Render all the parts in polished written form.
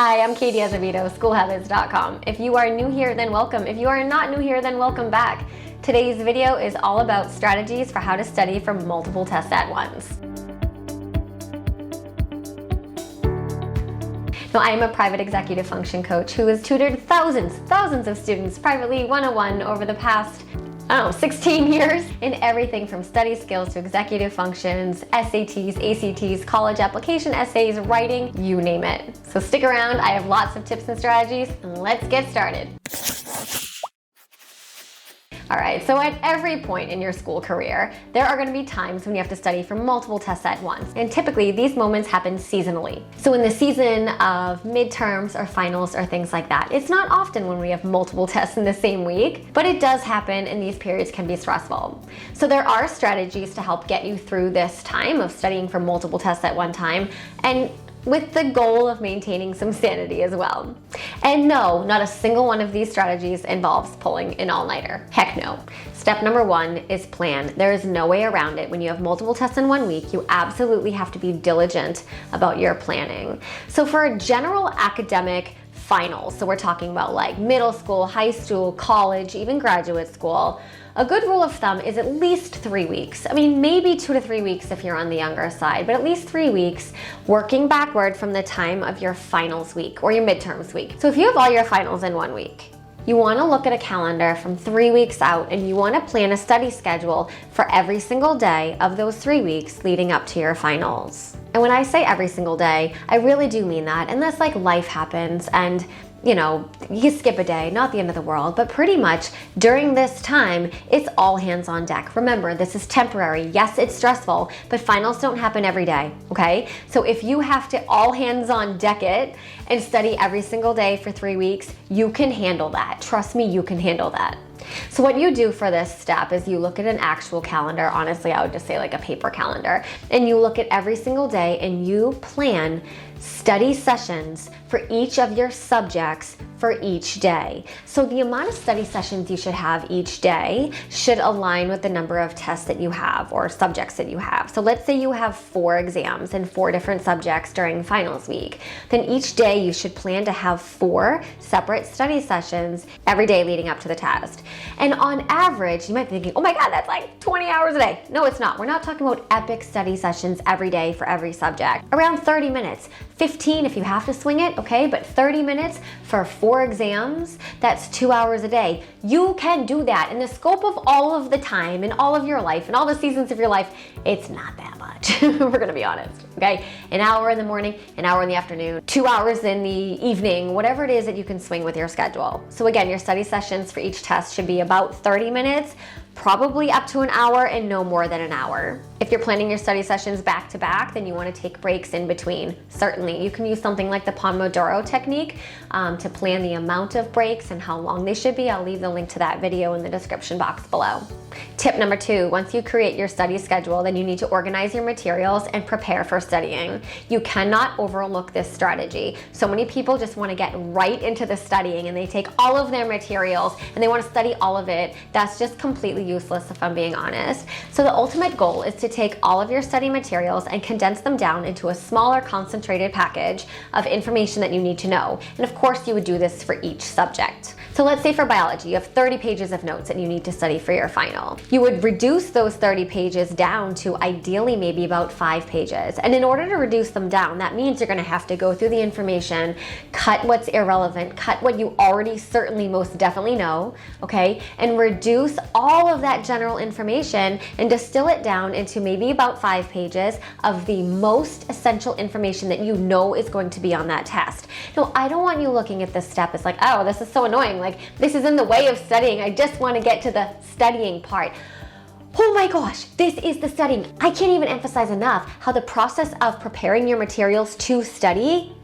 Hi, I'm Katie Azevedo, SchoolHabits.com. If you are new here, then welcome. If you are not new here, then welcome back. Today's video is all about strategies for how to study for multiple tests at once. Now, I am a private executive function coach who has tutored thousands of students privately one-on-one over the past 16 years in everything from study skills to executive functions, SATs, ACTs, college application essays, writing, you name it. So stick around, I have lots of tips and strategies, and let's get started. All right, so at every point in your school career, there are going to be times when you have to study for multiple tests at once. And typically, these moments happen seasonally. So in the season of midterms or finals or things like that, it's not often when we have multiple tests in the same week, but it does happen and these periods can be stressful. So there are strategies to help get you through this time of studying for multiple tests at one time, and with the goal of maintaining some sanity as well. And no, not a single one of these strategies involves pulling an all-nighter. Heck no. Step number one is plan. There is no way around it. When you have multiple tests in 1 week, you absolutely have to be diligent about your planning. So for a general academic finals, so we're talking about like middle school, high school, college, even graduate school, a good rule of thumb is at least 3 weeks. I mean, maybe 2 to 3 weeks if you're on the younger side, but at least 3 weeks working backward from the time of your finals week or your midterms week. So if you have all your finals in 1 week, you want to look at a calendar from 3 weeks out and you want to plan a study schedule for every single day of those 3 weeks leading up to your finals. And when I say every single day, I really do mean that, unless like life happens and you skip a day, not the end of the world, but pretty much during this time, it's all hands on deck. Remember, this is temporary. Yes, it's stressful, but finals don't happen every day, okay? So if you have to all hands on deck it and study every single day for 3 weeks, you can handle that. Trust me, you can handle that. So what you do for this step is you look at an actual calendar. Honestly, I would just say like a paper calendar, and you look at every single day and you plan study sessions for each of your subjects for each day. So the amount of study sessions you should have each day should align with the number of tests that you have or subjects that you have. So let's say you have 4 exams and 4 different subjects during finals week. Then each day you should plan to have 4 separate study sessions every day leading up to the test. And on average, you might be thinking, oh my God, that's like 20 hours a day. No, it's not. We're not talking about epic study sessions every day for every subject. Around 30 minutes, 15 if you have to swing it, okay? But 30 minutes for 4 exams, that's 2 hours a day. You can do that. In the scope of all of the time in all of your life and all the seasons of your life, it's not that much. We're gonna be honest, okay? An hour in the morning, an hour in the afternoon, 2 hours in the evening, whatever it is that you can swing with your schedule. So again, your study sessions for each test should be about 30 minutes, probably up to an hour and no more than an hour. If you're planning your study sessions back to back, then you want to take breaks in between. Certainly, you can use something like the Pomodoro technique to plan the amount of breaks and how long they should be. I'll leave the link to that video in the description box below. Tip number 2, once you create your study schedule, then you need to organize your materials and prepare for studying. You cannot overlook this strategy. So many people just want to get right into the studying and they take all of their materials and they want to study all of it. That's just completely useless if I'm being honest. So the ultimate goal is to take all of your study materials and condense them down into a smaller concentrated package of information that you need to know. And of course you would do this for each subject. So let's say for biology, you have 30 pages of notes that you need to study for your final. You would reduce those 30 pages down to ideally maybe about 5 pages. And in order to reduce them down, that means you're gonna have to go through the information, cut what's irrelevant, cut what you already certainly most definitely know, okay? And reduce all of that general information and distill it down into maybe about 5 pages of the most essential information that you know is going to be on that test. Now, I don't want you looking at this step as like, oh, this is so annoying. Like, this is in the way of studying. I just want to get to the studying part. Oh my gosh, this is the studying. I can't even emphasize enough how the process of preparing your materials to study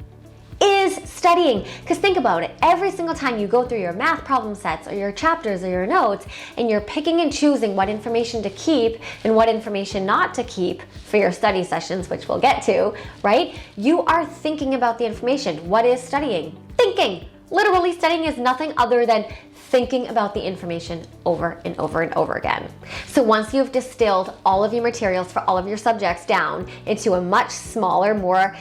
is studying. Because think about it, every single time you go through your math problem sets or your chapters or your notes and you're picking and choosing what information to keep and what information not to keep for your study sessions, which we'll get to, right? You are thinking about the information. What is studying? Thinking. Literally, studying is nothing other than thinking about the information over and over and over again. So once you've distilled all of your materials for all of your subjects down into a much smaller, more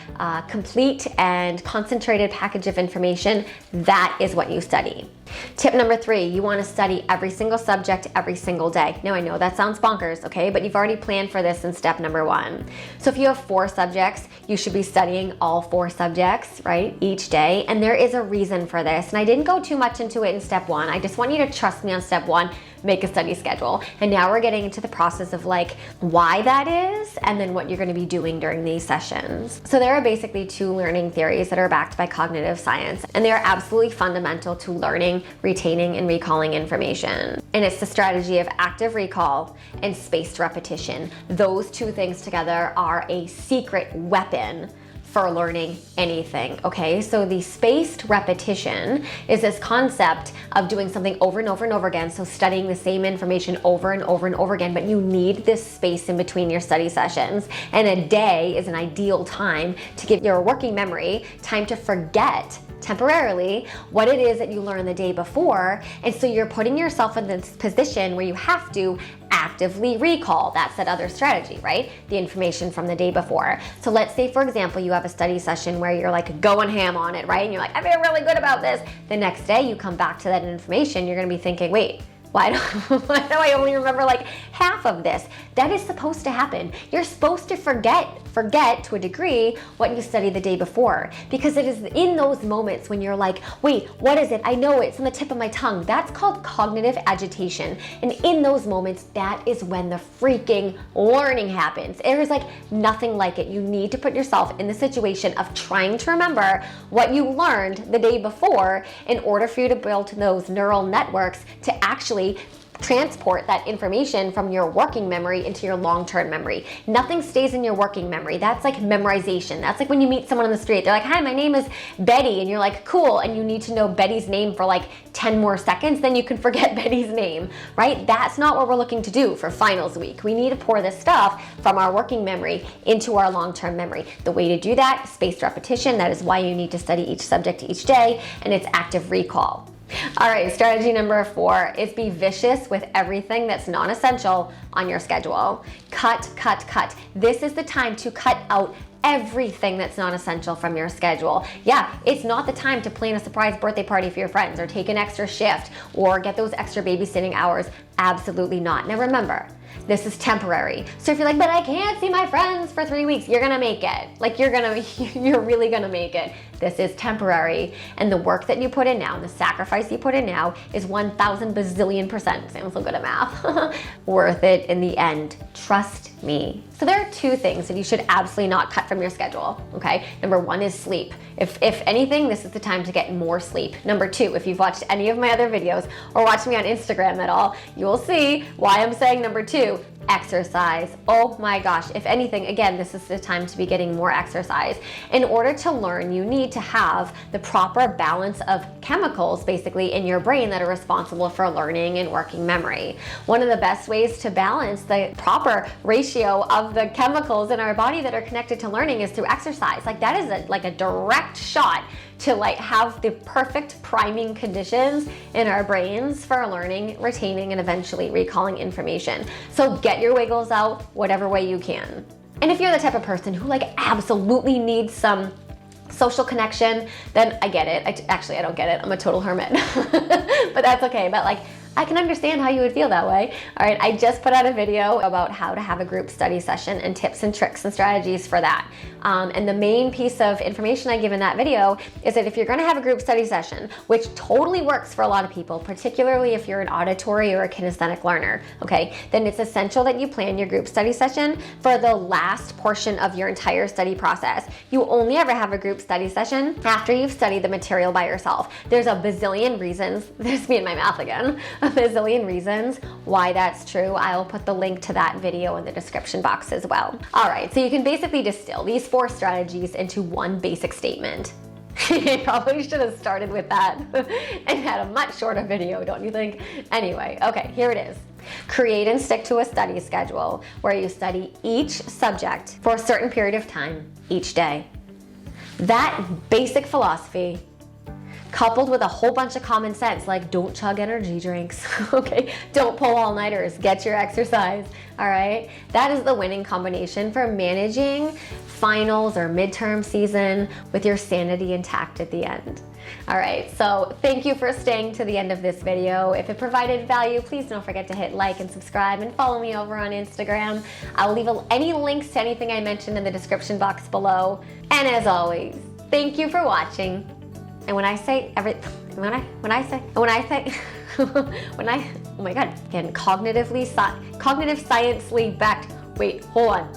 complete and concentrated package of information, that is what you study. Tip number 3, you want to study every single subject every single day. Now I know that sounds bonkers, okay, but you've already planned for this in step number 1. So if you have 4 subjects, you should be studying all 4 subjects, right, each day. And there is a reason for this. And I didn't go too much into it in step 1. I just want you to trust me on step 1. Make a study schedule. And now we're getting into the process of like why that is and then what you're going to be doing during these sessions. So there are basically 2 learning theories that are backed by cognitive science, and they are absolutely fundamental to learning, retaining, and recalling information. And it's the strategy of active recall and spaced repetition. Those 2 things together are a secret weapon for learning anything, okay? So the spaced repetition is this concept of doing something over and over and over again, so studying the same information over and over and over again, but you need this space in between your study sessions. And a day is an ideal time to give your working memory time to forget temporarily what it is that you learned the day before. And so you're putting yourself in this position where you have to actively recall. That's that other strategy, right? The information from the day before. So let's say, for example, you have a study session where you're like going ham on it, right? And you're like, I feel really good about this. The next day you come back to that information, you're gonna be thinking, wait, why do I only remember like half of this? That is supposed to happen. You're supposed to forget to a degree what you studied the day before, because it is in those moments when you're like, wait, what is it? I know it's on the tip of my tongue. That's called cognitive agitation. And in those moments, that is when the freaking learning happens. There is like nothing like it. You need to put yourself in the situation of trying to remember what you learned the day before in order for you to build those neural networks to actually transport that information from your working memory into your long-term memory. Nothing stays in your working memory. That's like memorization. That's like when you meet someone on the street, they're like, hi, my name is Betty, and you're like, cool, and you need to know Betty's name for like 10 more seconds, then you can forget Betty's name, right? That's not what we're looking to do for finals week. We need to pour this stuff from our working memory into our long-term memory. The way to do that, spaced repetition. That is why you need to study each subject each day, and it's active recall. All right, strategy number 4 is be vicious with everything that's non-essential on your schedule. Cut, cut, cut. This is the time to cut out everything that's non-essential from your schedule. Yeah, it's not the time to plan a surprise birthday party for your friends or take an extra shift or get those extra babysitting hours. Absolutely not. Now remember, this is temporary. So if you're like, but I can't see my friends for 3 weeks, you're gonna make it. Like you're really gonna make it. This is temporary. And the work that you put in now, the sacrifice you put in now is 1,000 bazillion %, Sam's so good at math, worth it in the end. Trust me. So there are 2 things that you should absolutely not cut from your schedule, okay? Number 1 is sleep. If anything, this is the time to get more sleep. Number 2, if you've watched any of my other videos or watched me on Instagram at all, you will see why I'm saying number 2, exercise. Oh my gosh, if anything, again, this is the time to be getting more exercise. In order to learn, you need to have the proper balance of chemicals basically in your brain that are responsible for learning and working memory. One of the best ways to balance the proper ratio of the chemicals in our body that are connected to learning is through exercise. Like that is a direct shot to like have the perfect priming conditions in our brains for learning, retaining, and eventually recalling information. So get your wiggles out whatever way you can. And if you're the type of person who like absolutely needs some social connection, then I get it. Actually, I don't get it. I'm a total hermit, but that's okay. But like, I can understand how you would feel that way. All right, I just put out a video about how to have a group study session and tips and tricks and strategies for that. And the main piece of information I give in that video is that if you're gonna have a group study session, which totally works for a lot of people, particularly if you're an auditory or a kinesthetic learner, okay, then it's essential that you plan your group study session for the last portion of your entire study process. You only ever have a group study session after you've studied the material by yourself. There's a bazillion reasons, there's me and my math again, a bazillion reasons why that's true. I'll put the link to that video in the description box as well. All right, so you can basically distill these 4 strategies into one basic statement. I probably should have started with that and had a much shorter video, don't you think? Anyway, okay, here it is. Create and stick to a study schedule where you study each subject for a certain period of time each day. That basic philosophy coupled with a whole bunch of common sense, like don't chug energy drinks, okay? Don't pull all-nighters, get your exercise, all right? That is the winning combination for managing finals or midterm season with your sanity intact at the end. All right, so thank you for staying to the end of this video. If it provided value, please don't forget to hit like and subscribe and follow me over on Instagram. I'll leave any links to anything I mentioned in the description box below. And as always, thank you for watching. And when I say oh my God, again, cognitive science-ly backed, wait, hold on,